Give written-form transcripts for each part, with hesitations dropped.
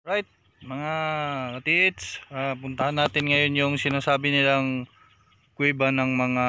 Right, mga katits, puntahan natin ngayon yung sinasabi nilang kuweba ng mga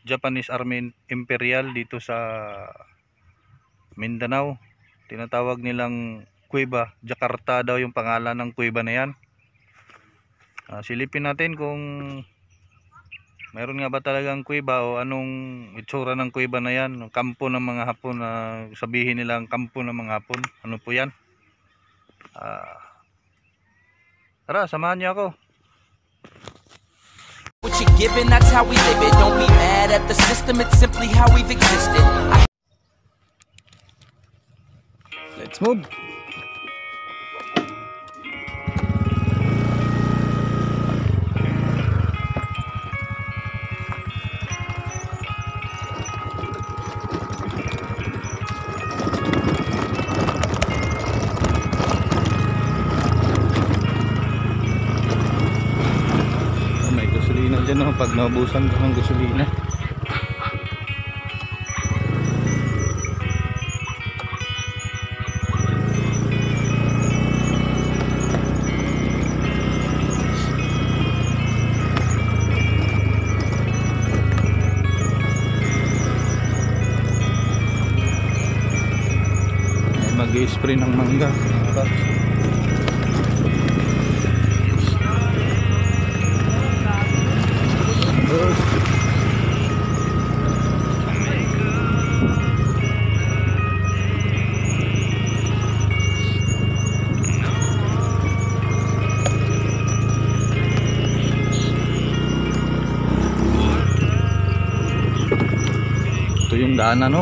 Japanese Army Imperial dito sa Mindanao. Tinatawag nilang kuweba, Jakarta daw yung pangalan ng kuweba na yan. Silipin natin kung mayroon nga ba talagang kuweba o anong itsura ng kuweba na yan. Kampo ng mga Hapon, sabihin nilang kampo ng mga Hapon. Ano po yan? Tara, samahan niyo ako. What you're given, that's how we live it. Don't be mad at the system, it's simply how we've existed. Let's move. Dyan no, pag naubusan ka ng gasolina. Mag-i-spray ng mangga. Ito yung daanan,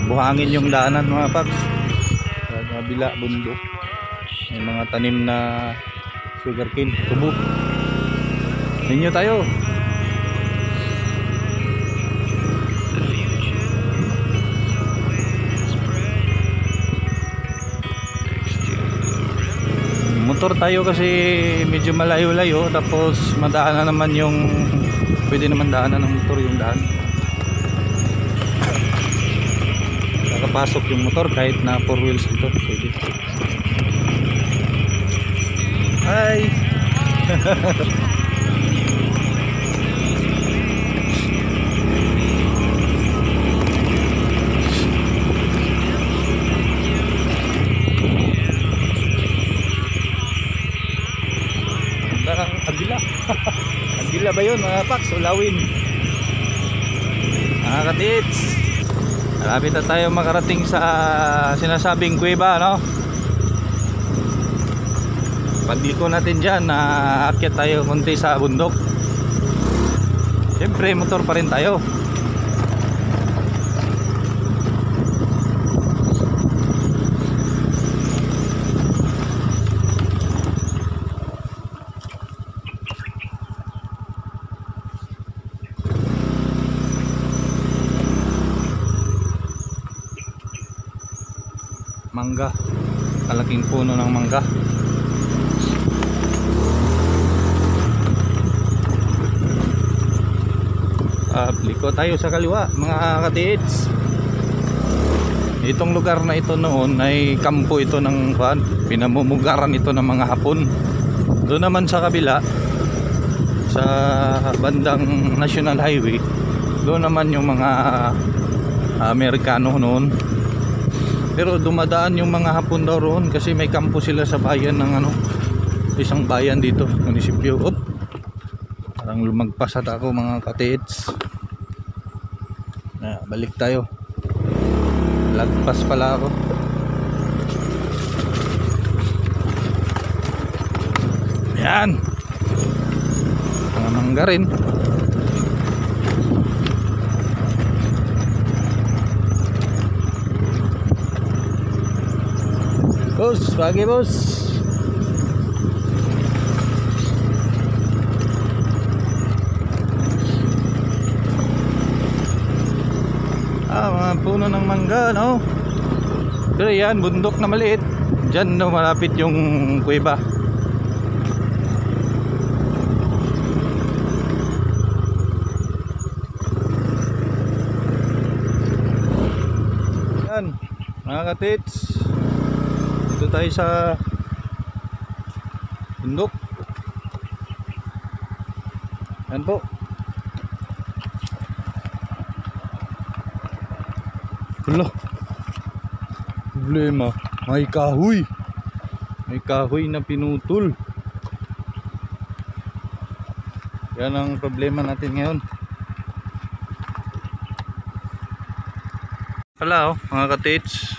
buhangin yung daanan mga paps. Sa kabila bundok may mga tanim na sugarcane, tubo. Ninyo tayo. Motor tayo kasi medyo malayo-layo, tapos madaanan naman yung pwede naman daanan ng motor yung daan. Nakapasok yung motor kahit na 4 wheels ito, pwede. Hi. Agila. Agila ba yun mga paks? Ulawin. Mga katits, malapit na tayo makarating sa sinasabing kuweba, no? Pagliko natin dyan, aakyat tayo konti sa bundok. Siyempre motor pa rin tayo. Mangga, kalaking puno ng mangga. Liko tayo sa kaliwa mga katiits. Itong lugar na ito noon ay kampo ito ng pinamumugaran ito ng mga Hapon. Doon naman sa kabila, sa bandang National Highway, doon naman yung mga Amerikano noon. Pero dumadaan yung mga Hapon daw roon kasi may kampo sila sa bayan ng isang bayan dito, munisipyo. Parang lumagpas at ako mga katiits. Balik tayo. Lagpas pala ako. Yan. Mga mangga rin. Boss, pagi boss. Mga puno ng mangga, no? Pero yan, bundok na maliit. Diyan no, malapit yung kuweba. Yan, mga katits, tayo sa bundok. Yan po. Wala. Problema. May kahoy. May kahoy na pinutol. Yan ang problema natin ngayon. Pala mga ka-tits,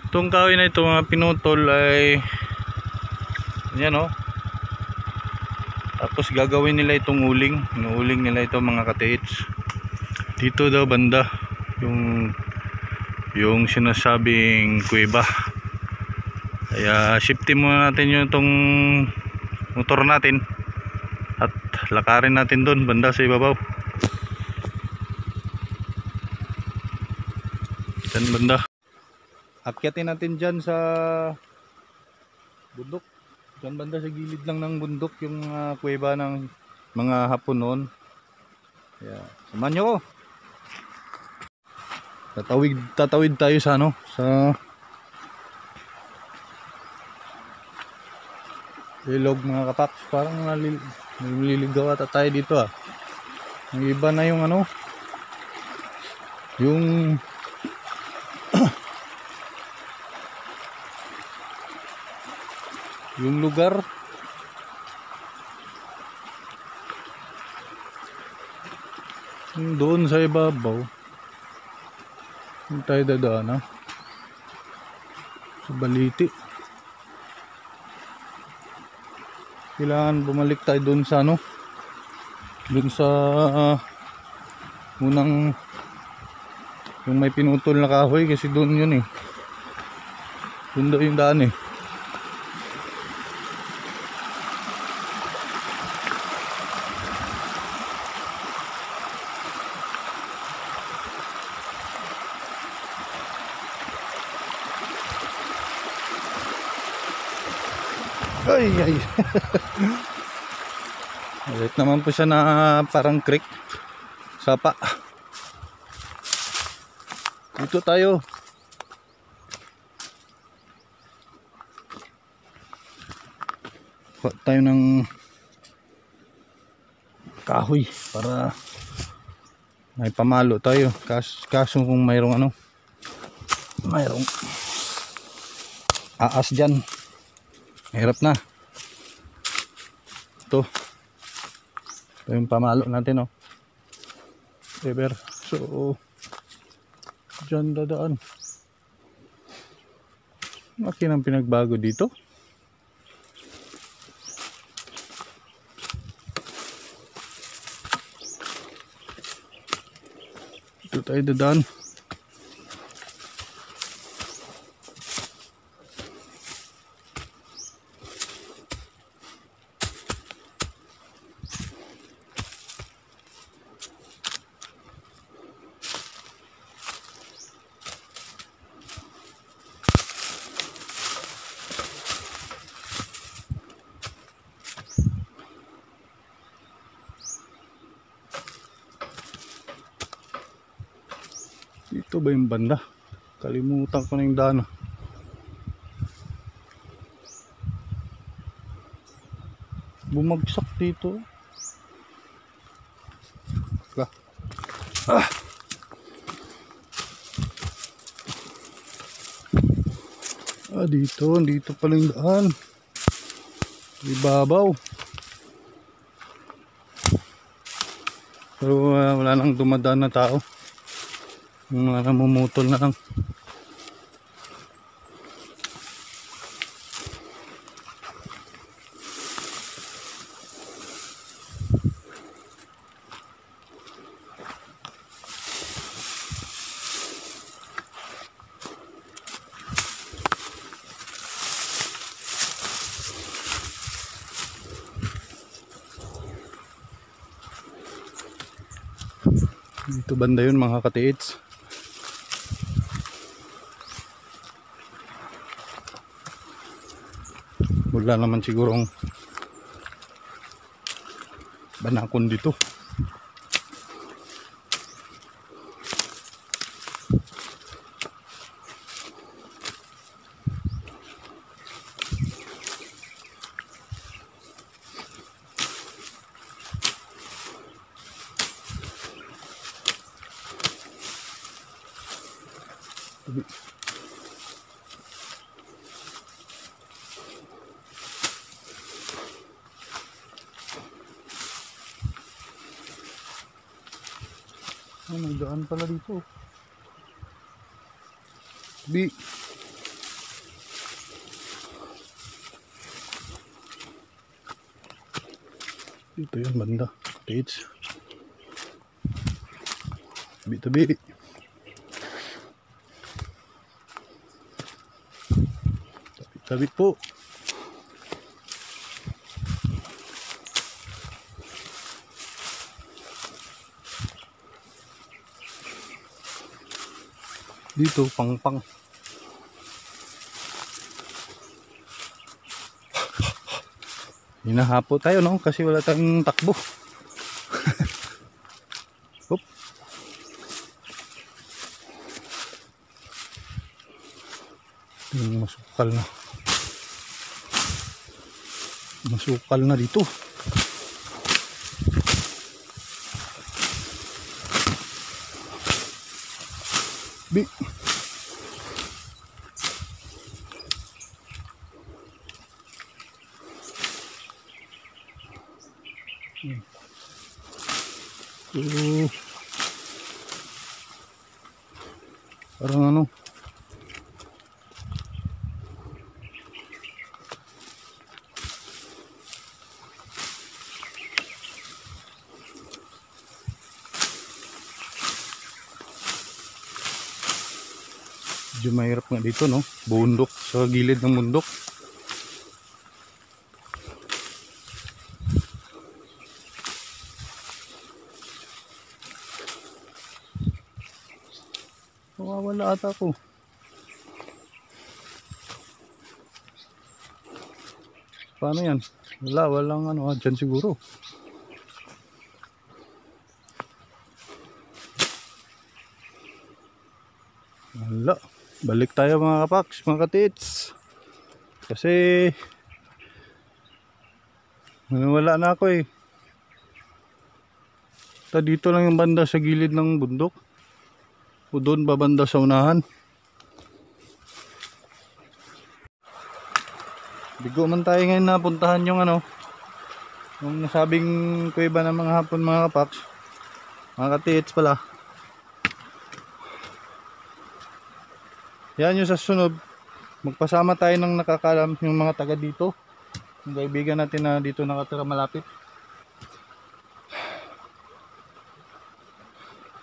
itong kahoy na ito mga pinutol ay yan tapos gagawin nila itong uling. Inuuling nila ito mga ka-tits. Dito daw banda yung sinasabing kuweba. Kaya shifting muna natin yung itong motor natin at lakarin natin doon banda sa ibabaw. Diyan banda. Akyatin natin dyan sa bundok. Diyan banda sa gilid lang ng bundok yung kuweba ng mga Hapon noon. Kaya samahan nyo ko. Tatawid tayo sa sa ilog mga kapaks. Parang naliligaw ata tayo dito Ang iba na yung yung yung lugar. Yung doon sa ibabaw yung tayo dadaan sa Baliti. Kailangan bumalik tayo doon sa doon sa unang yung may pinutol na kahoy, kasi doon yun doon daw yung daan Ay. Ulit naman po siya na parang creek. Sapa. Dito tayo. Kuha tayo ng kahoy para may pamalo tayo. Kaso kung mayroong mayroong aas dyan, mahirap na. Ito yung pamalo natin ever. So dyan dadaan. Laki ng pinagbago dito. Ito tayo dadaan. Dito ba yung banda? Kalimutan ko na yung daan. Bumagsak dito. Dito pala yung daan. Ibabaw. Pero wala nang dumadaan na tao. Mga namumutol na lang. Dito banda yun mga ka-tits. Wala naman sigurong banakon dito. Oh, may daan pala dito. Bi. Dito yun banda. Tates. Tabi-tabi. Tabi-tabi po. Dito pang-pang. Hinahapo tayo no kasi wala tayong takbo. Oop. Masukal na. Masukal na dito. Bi. Parang ano medyo mahirap nga dito no, bundok, sa gilid ng bundok. Mawawala ata ako. Paano yan? Walang ano, dyan siguro. Wala. Balik tayo mga kapaks, mga katits. Kasi wala na ako eh. Dito lang yung banda sa gilid ng bundok. O doon ba banda sa unahan? Bigo man tayo ngayon napuntahan yung ano, yung nasabing kuweba ng mga hapon mga kapaks, mga katits pala. Yan yung sa sunod, magpasama tayo ng nakakalam yung mga taga dito, yung kaibigan natin na dito nakatira malapit.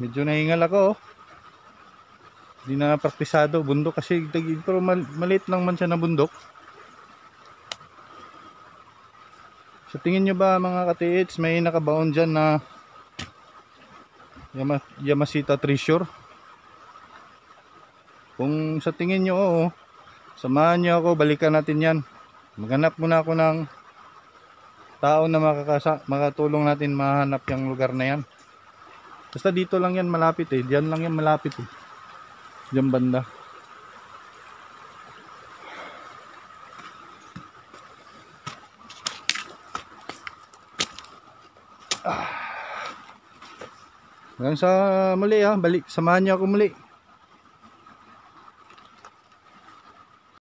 Medyo nahingal ako oh. Hindi na praktisado bundok kasi pero maliit lang man siya na bundok. Sa tingin nyo ba mga katiits, may nakabaon dyan na Yamashita Treasure? Kung sa tingin nyo oo, samahan nyo ako, balikan natin yan. Maghanap muna ako ng tao na makatulong natin mahanap yung lugar na yan. Basta dito lang yan malapit eh, diyan lang yan malapit eh, diyan banda. Hanggang sa muli ha, samahan niyo ako muli.